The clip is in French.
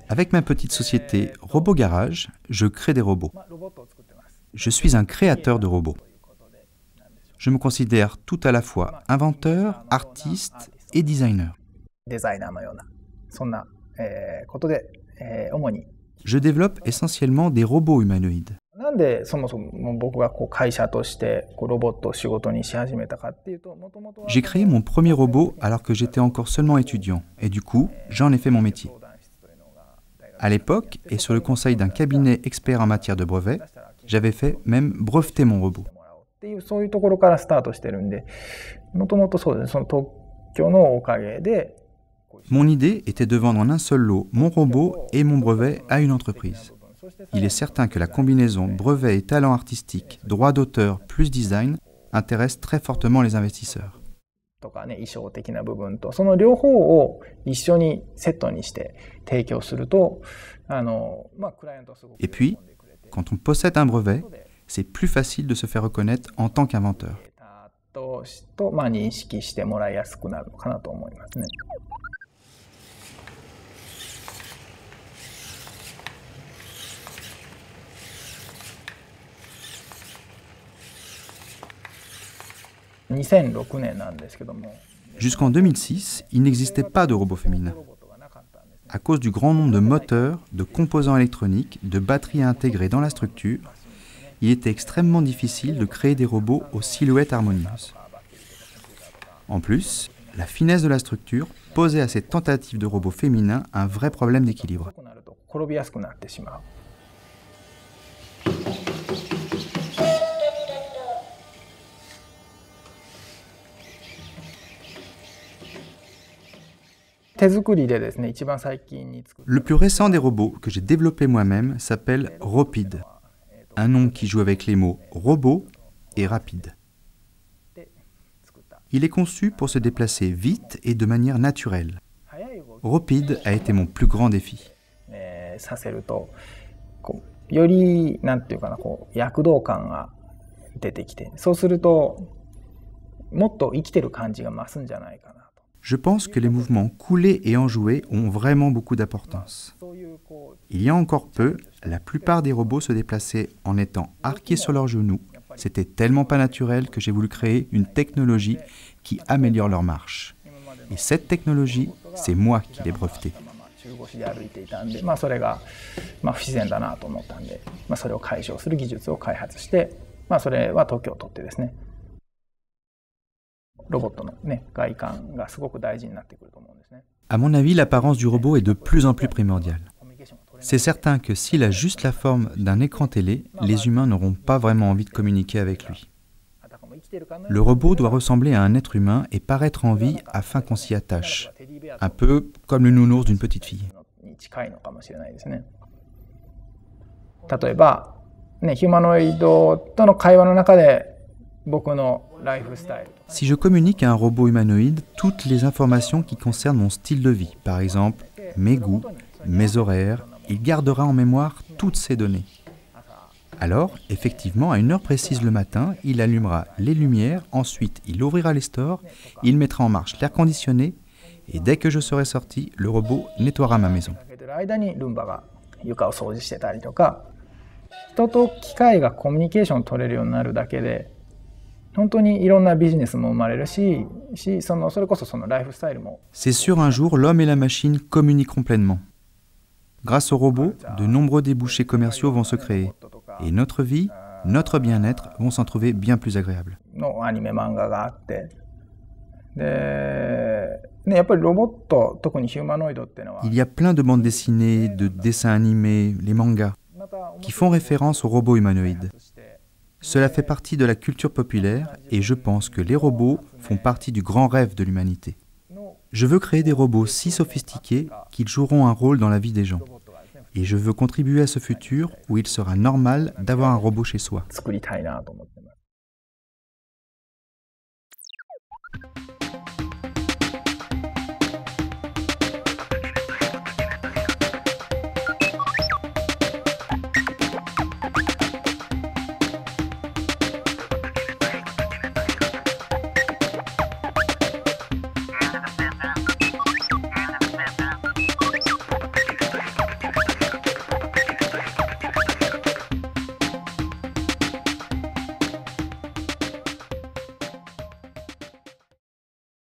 Avec ma petite société Robot Garage, je crée des robots. Je suis un créateur de robots. Je me considère tout à la fois inventeur, artiste et designer. Je développe essentiellement des robots humanoïdes. J'ai créé mon premier robot alors que j'étais encore seulement étudiant, et du coup, j'en ai fait mon métier. À l'époque, et sur le conseil d'un cabinet expert en matière de brevets, j'avais fait même breveter mon robot. Mon idée était de vendre en un seul lot mon robot et mon brevet à une entreprise. Il est certain que la combinaison brevet et talent artistique, droit d'auteur plus design intéresse très fortement les investisseurs. Et puis, quand on possède un brevet, c'est plus facile de se faire reconnaître en tant qu'inventeur. Jusqu'en 2006, il n'existait pas de robot féminin. À cause du grand nombre de moteurs, de composants électroniques, de batteries à intégrer dans la structure, il était extrêmement difficile de créer des robots aux silhouettes harmonieuses. En plus, la finesse de la structure posait à ces tentatives de robots féminins un vrai problème d'équilibre. Le plus récent des robots que j'ai développé moi-même s'appelle Ropid, un nom qui joue avec les mots robot et rapide. Il est conçu pour se déplacer vite et de manière naturelle. Ropid a été mon plus grand défi. Je pense que les mouvements coulés et enjoués ont vraiment beaucoup d'importance. Il y a encore peu, la plupart des robots se déplaçaient en étant arqués sur leurs genoux. C'était tellement pas naturel que j'ai voulu créer une technologie qui améliore leur marche. Et cette technologie, c'est moi qui l'ai brevetée. À mon avis, l'apparence du robot est de plus en plus primordiale. C'est certain que s'il a juste la forme d'un écran télé, les humains n'auront pas vraiment envie de communiquer avec lui. Le robot doit ressembler à un être humain et paraître en vie afin qu'on s'y attache, un peu comme le nounours d'une petite fille. Si je communique à un robot humanoïde toutes les informations qui concernent mon style de vie, par exemple mes goûts, mes horaires, il gardera en mémoire toutes ces données. Alors, effectivement, à une heure précise le matin, il allumera les lumières, ensuite il ouvrira les stores, il mettra en marche l'air conditionné, et dès que je serai sorti, le robot nettoiera ma maison. C'est sûr, un jour, l'homme et la machine communiqueront pleinement. Grâce au robot, de nombreux débouchés commerciaux vont se créer. Et notre vie, notre bien-être vont s'en trouver bien plus agréables. Il y a plein de bandes dessinées, de dessins animés, les mangas, qui font référence aux robots humanoïdes. Cela fait partie de la culture populaire et je pense que les robots font partie du grand rêve de l'humanité. Je veux créer des robots si sophistiqués qu'ils joueront un rôle dans la vie des gens. Et je veux contribuer à ce futur où il sera normal d'avoir un robot chez soi.